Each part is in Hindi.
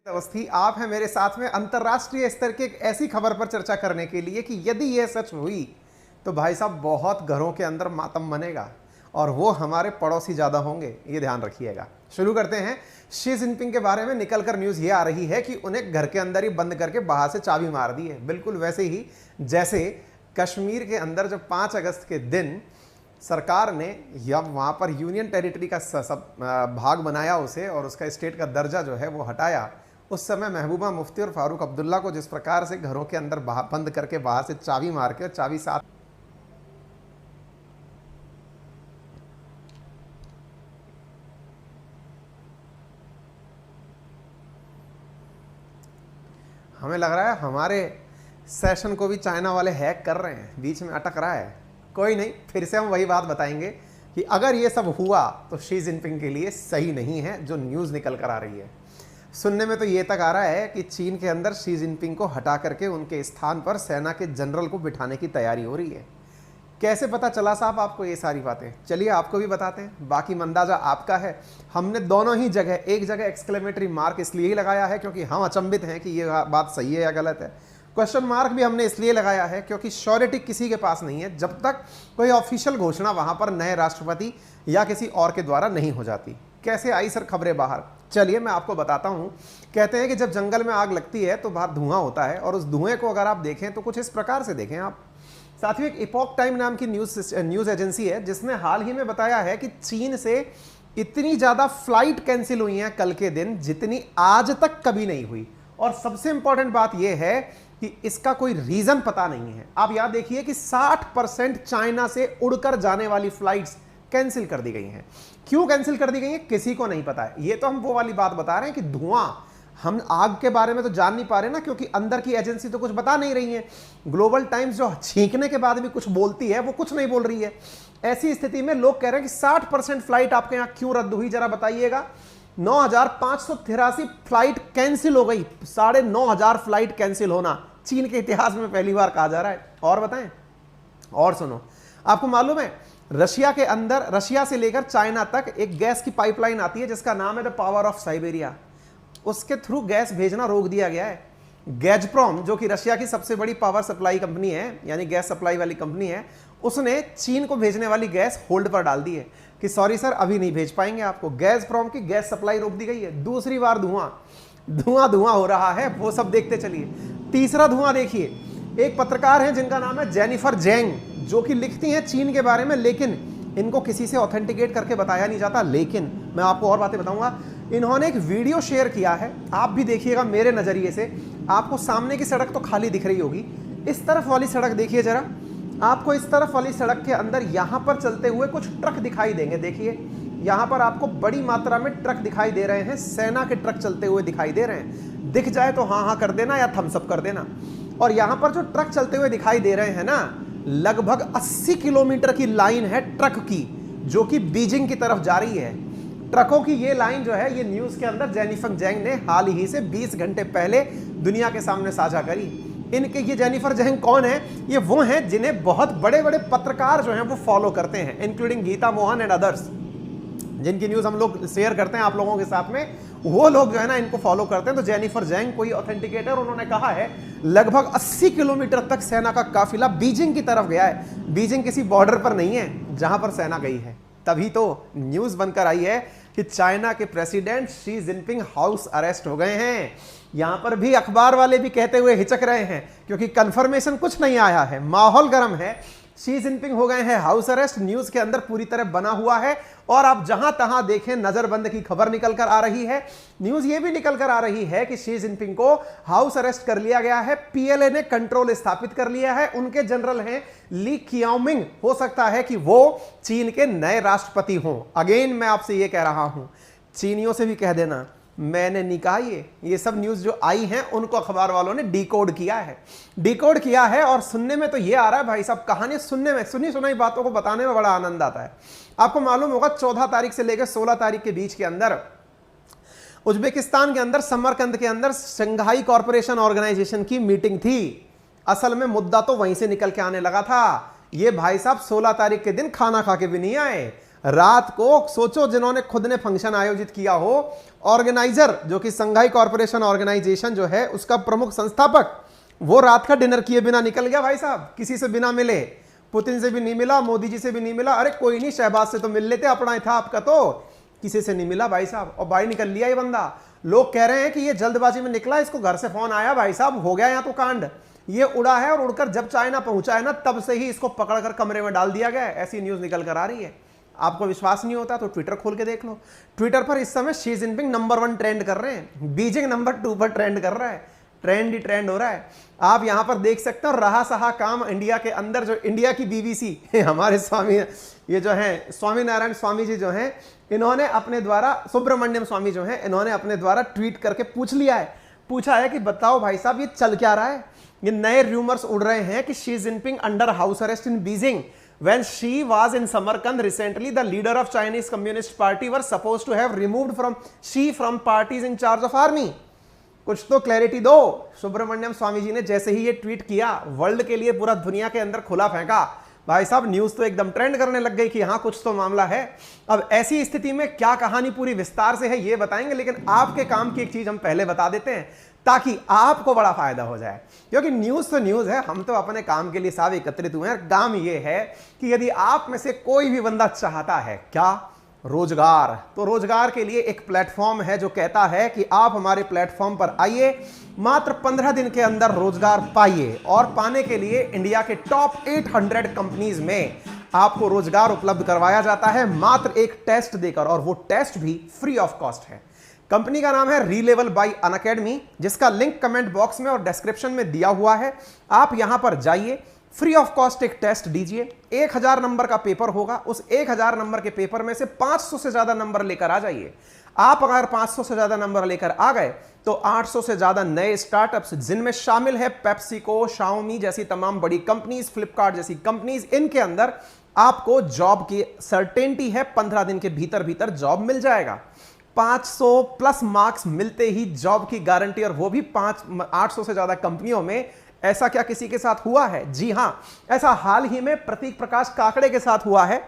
अवस्थी आप हैं मेरे साथ में अंतर्राष्ट्रीय स्तर की एक ऐसी खबर पर चर्चा करने के लिए कि यदि यह सच हुई तो भाई साहब बहुत घरों के अंदर मातम बनेगा और वो हमारे पड़ोसी ज़्यादा होंगे, ये ध्यान रखिएगा। शुरू करते हैं। शी जिनपिंग के बारे में निकलकर न्यूज़ ये आ रही है कि उन्हें घर के अंदर ही बंद करके बाहर से चाबी मार दी है, बिल्कुल वैसे ही जैसे कश्मीर के अंदर जब 5 अगस्त के दिन सरकार ने या वहाँ पर यूनियन टेरिटरी का सब भाग बनाया उसे और उसका स्टेट का दर्जा जो है वो हटाया। उस समय महबूबा मुफ्ती और फारूक अब्दुल्ला को जिस प्रकार से घरों के अंदर बंद करके बाहर से चाबी मार के चाबी साथ हमें लग रहा है हमारे सेशन को भी चाइना वाले हैक कर रहे हैं, बीच में अटक रहा है। कोई नहीं, फिर से हम वही बात बताएंगे कि अगर ये सब हुआ तो शी जिनपिंग के लिए सही नहीं है जो न्यूज़ निकल कर आ रही है। सुनने में तो ये तक आ रहा है कि चीन के अंदर शी जिनपिंग को हटा करके उनके स्थान पर सेना के जनरल को बिठाने की तैयारी हो रही है। कैसे पता चला साहब आपको ये सारी बातें? चलिए आपको भी बताते हैं, बाकी मंदाजा आपका है। हमने दोनों ही जगह, एक जगह एक्सक्लेमेटरी मार्क इसलिए ही लगाया है क्योंकि हम अचंभित हैं कि ये बात सही है या गलत है। क्वेश्चन मार्क भी हमने इसलिए लगाया है क्योंकि श्योरिटी किसी के पास नहीं है जब तक कोई ऑफिशियल घोषणा वहां पर नए राष्ट्रपति या किसी और के द्वारा नहीं हो जाती। कैसे आई सर खबरें बाहर? चलिए मैं आपको बताता हूं। कहते हैं कि जब जंगल में आग लगती है तो बाहर धुआं होता है और उस धुएं को अगर आप देखें तो कुछ इस प्रकार से देखें आप। साथियों, एक इपॉक टाइम नाम की न्यूज़ एजेंसी है जिसने हाल ही में बताया है कि चीन से इतनी ज़्यादा फ्लाइट कैंसिल हुई हैं कल के दिन जितनी आज तक कभी नहीं हुई। और सबसे इंपॉर्टेंट बात यह है कि इसका कोई रीज़न पता नहीं है। आप याद देखिए कि 60% चाइना से उड़कर जाने वाली फ्लाइट्स कैंसिल कर दी गई हैं। क्यों कैंसिल कर दी गई हैं किसी को नहीं पता है। ये तो हम वो वाली बात बता रहे हैं कि धुआं, हम आग के बारे में तो जान नहीं पा रहे ना, क्योंकि अंदर की एजेंसी तो कुछ बता नहीं रही है। ग्लोबल टाइम्स जो छींकने के बाद भी कुछ बोलती है वो कुछ नहीं बोल रही है। ऐसी स्थिति में लोग कह रहे हैं कि 60% फ्लाइट आपके यहां क्यों रद्द हुई, जरा बताइएगा। 9583 फ्लाइट कैंसिल हो गई। 9500 फ्लाइट कैंसिल होना चीन के इतिहास में पहली बार कहा जा रहा है। और बताएं, और सुनो, आपको मालूम है रशिया के अंदर, रशिया से लेकर चाइना तक एक गैस की पाइपलाइन आती है जिसका नाम है द पावर ऑफ साइबेरिया। उसके थ्रू गैस भेजना रोक दिया गया है। गैज़प्रोम जो कि रशिया की सबसे बड़ी पावर सप्लाई कंपनी है, यानी गैस सप्लाई वाली कंपनी है, उसने चीन को भेजने वाली गैस होल्ड पर डाल दी है कि सॉरी सर अभी नहीं भेज पाएंगे आपको। गैज़प्रोम की गैस सप्लाई रोक दी गई है। दूसरी बार धुआं हो रहा है, वो सब देखते चलिए। तीसरा धुआं देखिए, एक पत्रकार है जिनका नाम है जेनिफर जेंग, जो कि लिखती हैं चीन के बारे में, लेकिन इनको किसी से ऑथेंटिकेट करके बताया नहीं जाता। लेकिन मैं आपको और बातें बताऊंगा। इन्होंने एक वीडियो शेयर किया है, आप भी देखिएगा मेरे नजरिए से। आपको सामने की सड़क तो खाली दिख रही होगी, इस तरफ वाली सड़क देखिए जरा। आपको इस तरफ वाली सड़क के अंदर यहां पर चलते हुए कुछ ट्रक दिखाई देंगे। देखिए यहां पर आपको बड़ी मात्रा में ट्रक दिखाई दे रहे हैं, सेना के ट्रक चलते हुए दिखाई दे रहे हैं। दिख जाए तो हाँ हाँ कर देना या थम्स अप कर देना। और यहां पर जो ट्रक चलते हुए दिखाई दे रहे हैं ना, लगभग 80 किलोमीटर की लाइन है ट्रक की, जो कि बीजिंग की तरफ जा रही है। ट्रकों की ये लाइन जो है, ये न्यूज़ के अंदर जेनिफर जेंग ने हाल ही से 20 घंटे पहले दुनिया के सामने साझा करी। इनके ये जेनिफर जेंग कौन है? ये वो हैं जिन्हें बहुत बड़े बड़े पत्रकार जो हैं वो फॉलो करते हैं, including Geeta Mohan and others, जिनकी न्यूज़ हम लोग शेयर करते हैं आप लोगों के साथ में। वो लोग जो है ना इनको फॉलो करते हैं। तो जेनिफर जेंग कोई ऑथेंटिकेटर, उन्होंने कहा है लगभग 80 किलोमीटर तक सेना का काफिला बीजिंग की तरफ गया है। बीजिंग किसी बॉर्डर पर नहीं है जहां पर सेना गई है। तभी तो न्यूज बनकर आई है कि चाइना के president Xi Jinping house arrest हो गए हैं। यहां पर भी अखबार वाले भी कहते हुए हिचक रहे हैं क्योंकि कंफर्मेशन कुछ नहीं आया है, माहौल गर्म है। शी जिनपिंग हो गए हैं हाउस अरेस्ट, न्यूज के अंदर पूरी तरह बना हुआ है। और आप जहां तहां देखें नजरबंद की खबर निकल कर आ रही है। न्यूज ये भी निकल कर आ रही है कि शी जिनपिंग को हाउस अरेस्ट कर लिया गया है। पीएलए ने कंट्रोल स्थापित कर लिया है। उनके जनरल हैं ली कियाओमिंग। हो सकता है कि वो चीन के नए राष्ट्रपति हों। अगेन मैं आपसे ये कह रहा हूं, चीनियों से भी कह देना मैंने नहीं कहा। ये सब न्यूज़ जो आई हैं उनको अखबार वालों ने डिकोड किया है। और सुनने में तो ये आ रहा है भाई साहब, कहानी सुनने में, सुनी सुनाई बातों को बताने में बड़ा आनंद आता है। आपको मालूम होगा 14 तारीख से लेकर 16 तारीख के बीच के अंदर उज्बेकिस्तान के अंदर समरकंद के अंदर शंघाई कॉरपोरेशन ऑर्गेनाइजेशन की मीटिंग थी। असल में मुद्दा तो वहीं से निकल के आने लगा था। ये भाई साहब 16 तारीख के दिन खाना खा के भी नहीं आए। रात को सोचो, जिन्होंने खुद ने फंक्शन आयोजित किया हो, ऑर्गेनाइजर जो कि संघाई कॉरपोरेशन ऑर्गेनाइजेशन जो है उसका प्रमुख संस्थापक, वो रात का डिनर किए बिना निकल गया भाई साहब, किसी से बिना मिले, पुतिन से भी नहीं मिला, मोदी जी से भी नहीं मिला, अरे कोई नहीं शहबाज से तो मिल लेते, अपना ही था आपका, तो किसी से नहीं मिला भाई साहब, और भाई निकल लिया ये बंदा। लोग कह रहे हैं कि ये जल्दबाजी में निकला, इसको घर से फोन आया, भाई साहब हो गया यहाँ तो कांड, ये उड़ा है और उड़कर जब चाइना पहुंचा है ना तब से ही इसको पकड़कर कमरे में डाल दिया गया है, ऐसी न्यूज निकल कर आ रही है। आपको विश्वास नहीं होता तो ट्विटर खोल के देख लो, ट्विटर पर इस समय शी जिनपिंग नंबर 1 ट्रेंड कर रहे हैं, बीजिंग नंबर 2 पर ट्रेंड कर रहा है, ट्रेंड ही ट्रेंड हो रहा है। आप यहां पर देख सकते हो रहा सहा काम इंडिया के अंदर, जो इंडिया की बीबीसी हमारे स्वामी ये जो है स्वामी नारायण स्वामी जी जो हैं, इन्होंने अपने द्वारा, सुब्रमण्यम स्वामी जो हैं, इन्होंने अपने द्वारा ट्वीट करके पूछा है कि बताओ भाई साहब ये चल क्या रहा है। ये नए रूमर्स उड़ रहे हैं कि Xi Jinping under house arrest in Beijing when she was in Samarkand recently, the leader of Chinese Communist Party were supposed to have removed from parties in charge of army। कुछ तो क्लैरिटी दो। सुब्रमण्यम स्वामी जी ने जैसे ही ये ट्वीट किया, वर्ल्ड के लिए पूरा दुनिया के अंदर खुला फेंका, भाई साहब न्यूज तो एकदम ट्रेंड करने लग गई कि हाँ कुछ तो मामला है। अब ऐसी स्थिति में क्या कहानी पूरी विस्तार से है ये बताएंगे, लेकिन आपके काम की एक चीज हम पहले बता देते हैं ताकि आपको बड़ा फायदा हो जाए, क्योंकि न्यूज तो न्यूज है, हम तो अपने काम के लिए सब एकत्रित हुए हैं। काम ये है कि यदि आप में से कोई भी बंदा चाहता है क्या, रोजगार, तो रोजगार के लिए एक प्लेटफॉर्म है जो कहता है कि आप हमारे प्लेटफॉर्म पर आइए, मात्र 15 दिन के अंदर रोजगार पाइए, और पाने के लिए इंडिया के टॉप 800 कंपनीज में आपको रोजगार उपलब्ध करवाया जाता है मात्र एक टेस्ट देकर, और वो टेस्ट भी फ्री ऑफ कॉस्ट है। कंपनी का नाम है रीलेवल बाय अनअकैडमी, जिसका लिंक कमेंट बॉक्स में और डिस्क्रिप्शन में दिया हुआ है। आप यहां पर जाइए, फ्री ऑफ कॉस्ट एक टेस्ट दीजिए, 1000 नंबर का पेपर होगा, उस 1000 नंबर के पेपर में से 500 से ज्यादा नंबर लेकर आ जाइए। आप अगर 500 से ज्यादा नंबर लेकर आ गए तो 800 से ज्यादा नए स्टार्टअप्स, जिनमें शामिल है पेप्सिको, शाओमी जैसी तमाम बड़ी कंपनीज, फ्लिपकार्ट जैसी कंपनीज, इनके अंदर आपको जॉब की सर्टेनिटी है, 15 दिन के भीतर भीतर जॉब मिल जाएगा। 500 प्लस मार्क्स मिलते ही जॉब की गारंटी, और वो भी 800 से ज्यादा कंपनियों में। ऐसा क्या किसी के साथ हुआ है? जी हां, ऐसा हाल ही में प्रतीक प्रकाश काकड़े के साथ हुआ है।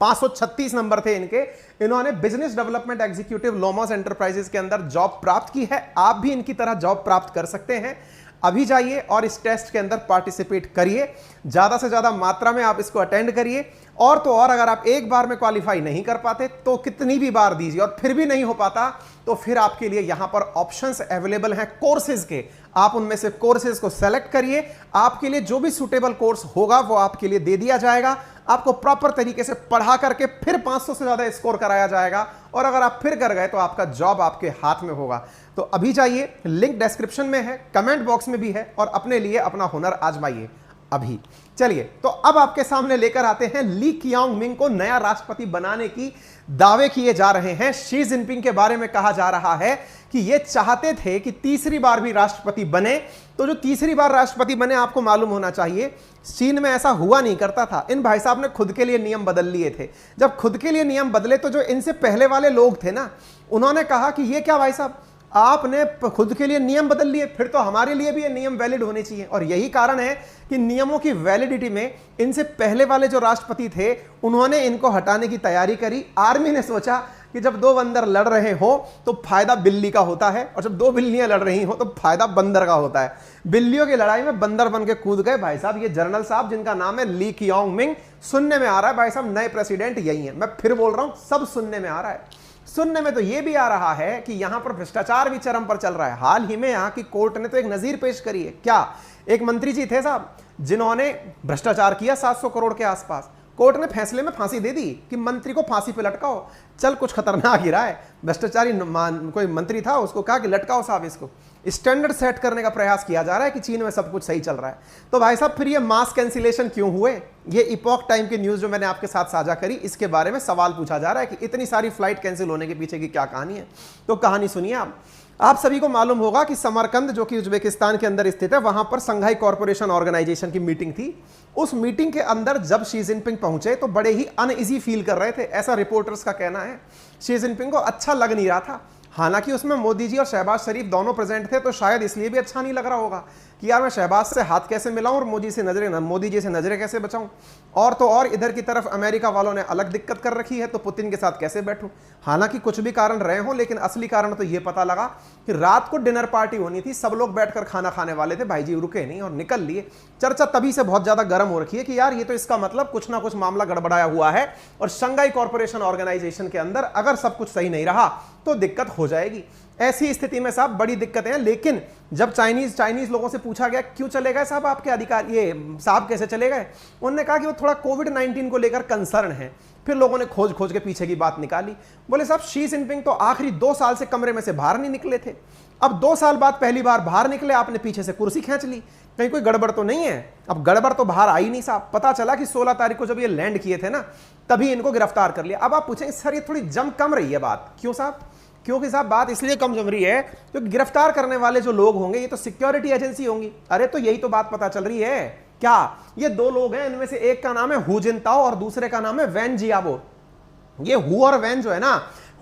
536 नंबर थे इनके, इन्होंने business development executive Lomash enterprises के अंदर जॉब प्राप्त की है। आप भी इनकी तरह जॉब प्राप्त कर सकते हैं। अभी जाइए और इस टेस्ट के अंदर पार्टिसिपेट करिए, ज्यादा से ज्यादा मात्रा में आप इसको अटेंड करिए, और तो और अगर आप एक बार में क्वालिफाई नहीं कर पाते तो कितनी भी बार दीजिए, और फिर भी नहीं हो पाता तो फिर आपके लिए यहां पर ऑप्शंस अवेलेबल हैं कोर्सेज के। आप उनमें से कोर्सेज को सेलेक्ट करिए, आपके लिए जो भी सुटेबल कोर्स होगा वो आपके लिए दे दिया जाएगा। आपको प्रॉपर तरीके से पढ़ा करके फिर 500 से ज्यादा स्कोर कराया जाएगा, और अगर आप फिर कर गए तो आपका जॉब आपके हाथ में होगा। तो अभी जाइए, लिंक डिस्क्रिप्शन में है, कमेंट बॉक्स में भी है, और अपने लिए अपना हुनर आजमाइए अभी। चलिए, तो अब आपके सामने लेकर आते हैं ली कियांग मिंग को नया राष्ट्रपति बनाने की दावे किए जा रहे हैं। शी जिनपिंग के बारे में कहा जा रहा है कि ये चाहते थे कि तीसरी बार भी राष्ट्रपति बने। तो जो तीसरी बार राष्ट्रपति बने, आपको मालूम होना चाहिए चीन में ऐसा हुआ नहीं करता था। इन भाई साहब ने खुद के लिए नियम बदल लिए थे। जब खुद के लिए नियम बदले तो जो इनसे पहले वाले लोग थे ना, उन्होंने कहा कि ये क्या भाई साहब, आपने खुद के लिए नियम बदल लिए, फिर तो हमारे लिए भी ये नियम वैलिड होने चाहिए। और यही कारण है कि नियमों की वैलिडिटी में इनसे पहले वाले जो राष्ट्रपति थे उन्होंने इनको हटाने की तैयारी करी। आर्मी ने सोचा कि जब दो बंदर लड़ रहे हो तो फायदा बिल्ली का होता है, और जब दो बिल्लियां लड़ रही हो तो फायदा बंदर का होता है। बिल्लियों की लड़ाई में बंदर बन के कूद गए भाई साहब ये जनरल साहब, जिनका नाम है ली कियांग मिंग। सुनने में आ रहा है भाई साहब नए प्रेसिडेंट यही है। मैं फिर बोल रहा हूं, सब सुनने में आ रहा है। सुनने में तो यह भी आ रहा है कि यहां पर भ्रष्टाचार भी चरम पर चल रहा है। हाल ही में यहां की कोर्ट ने तो एक नजीर पेश करी है। क्या? एक मंत्री जी थे साहब जिन्होंने भ्रष्टाचार किया 700 करोड़ के आसपास। कोर्ट ने फैसले में फांसी दे दी कि मंत्री को फांसी पे लटकाओ। चल कुछ खतरनाक ही रहा है, भ्रष्टाचारी कोई मंत्री था, उसको कहा कि लटकाओ साहब इसको। स्टैंडर्ड सेट करने का प्रयास किया जा रहा है कि चीन में सब कुछ सही चल रहा है। तो भाई साहब फिर ये मास कैंसिलेशन क्यों हुए? ये इपॉक टाइम की न्यूज जो मैंने आपके साथ साझा करी, इसके बारे में सवाल पूछा जा रहा है कि इतनी सारी फ्लाइट कैंसिल होने के पीछे की क्या कहानी है। तो कहानी सुनिए आप सभी को मालूम होगा कि समरकंद जो कि उज्बेकिस्तान के अंदर स्थित है, वहां पर संघाई कॉरपोरेशन ऑर्गेनाइजेशन की मीटिंग थी। उस मीटिंग के अंदर जब शी जिनपिंग पहुंचे तो बड़े ही अनइजी फील कर रहे थे, ऐसा रिपोर्टर्स का कहना है। शी जिनपिंग को अच्छा लग नहीं रहा था। हालांकि उसमें मोदी जी और शहबाज शरीफ दोनों प्रेजेंट थे, तो शायद इसलिए भी अच्छा नहीं लग रहा होगा कि यार मैं शहबाज से हाथ कैसे मिलाऊं और मोदी जी से नजरें कैसे बचाऊं। और तो और इधर की तरफ अमेरिका वालों ने अलग दिक्कत कर रखी है, तो पुतिन के साथ कैसे बैठूं। हालांकि कुछ भी कारण रहे हों, लेकिन असली कारण तो यह पता लगा कि रात को डिनर पार्टी होनी थी, सब लोग बैठकर खाना खाने वाले थे, भाई जी रुके नहीं और निकल लिए। चर्चा तभी से बहुत ज्यादा गर्म हो रखी है कि यार ये तो इसका मतलब कुछ ना कुछ मामला गड़बड़ाया हुआ है, और शंघाई कॉरपोरेशन ऑर्गेनाइजेशन के अंदर अगर सब कुछ सही नहीं रहा तो दिक्कत हो जाएगी। ऐसी स्थिति में साहब बड़ी दिक्कतें हैं। लेकिन जब चाइनीज लोगों से पूछा गया क्यों चले गए साहब आपके अधिकारी, ये साहब कैसे चले गए, उन्होंने कहा कि वो थोड़ा कोविड-19 को लेकर कंसर्न है। फिर लोगों ने खोज खोज के पीछे की बात निकाली, बोले साहब शी जिनपिंग तो आखिरी 2 साल से कमरे में से बाहर नहीं निकले थे, अब 2 साल बाद पहली बार बाहर निकले, आपने पीछे से कुर्सी खींच ली, कहीं कोई गड़बड़ तो नहीं है। अब गड़बड़ तो बाहर आई नहीं साहब, पता चला कि 16 तारीख को जब ये लैंड किए थे ना, तभी इनको गिरफ्तार कर लिया। अब आप पूछेंगे सर ये थोड़ी जम कम रही है बात, क्यों साहब? क्योंकि साहब बात इसलिए कम जम रही है क्योंकि गिरफ्तार करने वाले जो लोग होंगे ये तो सिक्योरिटी एजेंसी होंगी। अरे तो यही तो बात पता चल रही है क्या, ये 2 लोग हैं, इनमें से एक का नाम है हु जिनताओ और दूसरे का नाम है वैन जियाबो। ये हु और वैन जो है ना,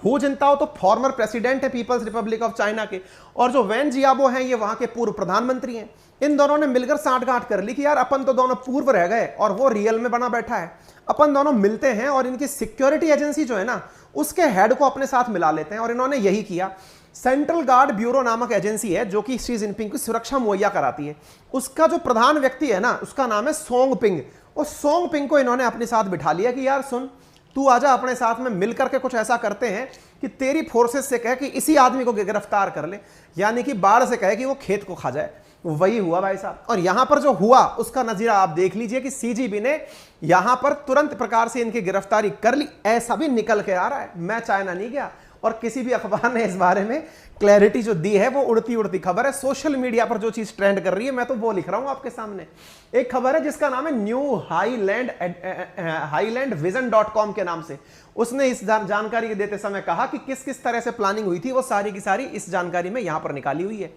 हु जिनताओ तो फॉर्मर प्रेसिडेंट है पीपल्स रिपब्लिक ऑफ चाइना के, और जो वैन जियाबो हैं ये वहां के पूर्व प्रधानमंत्री हैं। इन दोनों ने मिलकर सांठगांठ कर ली कि यार अपन तो दोनों पूर्व रह गए और वो रियल में बना बैठा है, अपन दोनों मिलते हैं और इनकी सिक्योरिटी एजेंसी जो है ना उसके हेड को अपने साथ मिला लेते हैं। और इन्होंने यही किया। सेंट्रल गार्ड ब्यूरो नामक एजेंसी है जो कि शी जिनपिंग की सुरक्षा मुहैया कराती है, उसका जो प्रधान व्यक्ति है ना उसका नाम है सोंग पिंग। और सोंग पिंग को इन्होंने अपने साथ बिठा लिया कि यार सुन, तू आजा अपने साथ में, मिलकर के कुछ ऐसा करते हैं कि तेरी फोर्सेस से कहे कि इसी आदमी को गिरफ्तार कर ले, यानी कि बाढ़ से कहे कि वो खेत को खा जाए। वही हुआ भाई साहब। और यहां पर जो हुआ उसका नजीरा आप देख लीजिए कि सीजीबी ने यहां पर तुरंत प्रकार से इनकी गिरफ्तारी कर ली। ऐसा भी निकल के आ रहा है, मैं चाइना नहीं गया और किसी भी अखबार ने इस बारे में क्लैरिटी जो दी है वो उड़ती उड़ती खबर है। सोशल मीडिया पर जो चीज ट्रेंड कर रही है मैं तो वो लिख रहा हूं आपके सामने। एक खबर है जिसका नाम है न्यू हाईलैंड विजन.com के नाम से। उसने इस जानकारी देते समय कहा कि किस किस तरह से प्लानिंग हुई थी, वो सारी की सारी इस जानकारी में यहां पर निकाली हुई है।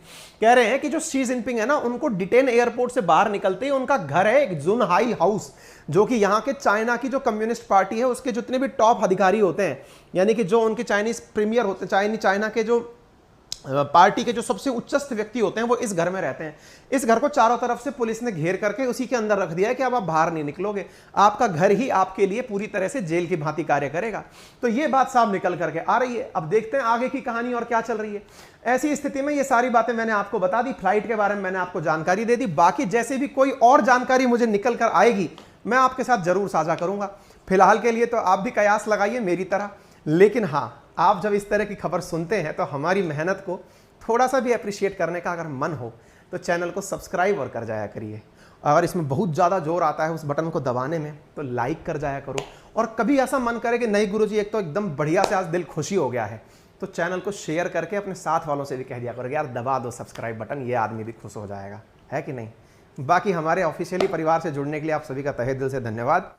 कह रहे हैं कि जो शी जिनपिंग है ना, उनको डिटेन एयरपोर्ट से बाहर निकलते ही उनका घर है एक जुनहाई हाउस, जो कि यहां के चाइना की जो कम्युनिस्ट पार्टी है उसके जितने भी टॉप अधिकारी होते हैं, यानी कि जो उनके चाइनीज प्रीमियर होते हैं, चाइना के जो पार्टी के जो सबसे उच्चस्थ व्यक्ति होते हैं वो इस घर में रहते हैं। इस घर को चारों तरफ से पुलिस ने घेर करके उसी के अंदर रख दिया है कि अब आप बाहर नहीं निकलोगे, आपका घर ही आपके लिए पूरी तरह से जेल की भांति कार्य करेगा। तो ये बात साफ निकल करके आ रही है। अब देखते हैं आगे की कहानी और क्या चल रही है। ऐसी स्थिति में ये सारी बातें मैंने आपको बता दी, फ्लाइट के बारे में मैंने आपको जानकारी दे दी। बाकी जैसे भी कोई और जानकारी मुझे निकल कर आएगी मैं आपके साथ जरूर साझा करूंगा। फिलहाल के लिए तो आप भी कयास लगाइए मेरी तरह, लेकिन हाँ, आप जब इस तरह की खबर सुनते हैं तो हमारी मेहनत को थोड़ा सा भी अप्रिशिएट करने का अगर मन हो तो चैनल को सब्सक्राइब और कर जाया करिए। अगर इसमें बहुत ज़्यादा जोर आता है उस बटन को दबाने में तो लाइक कर जाया करो। और कभी ऐसा मन करे कि नहीं गुरुजी एक तो एकदम बढ़िया से आज दिल खुशी हो गया है, तो चैनल को शेयर करके अपने साथ वालों से भी कह दिया करो यार दबा दो सब्सक्राइब बटन, ये आदमी भी खुश हो जाएगा, है कि नहीं। बाकी हमारे ऑफिशियली परिवार से जुड़ने के लिए आप सभी का तहे दिल से धन्यवाद।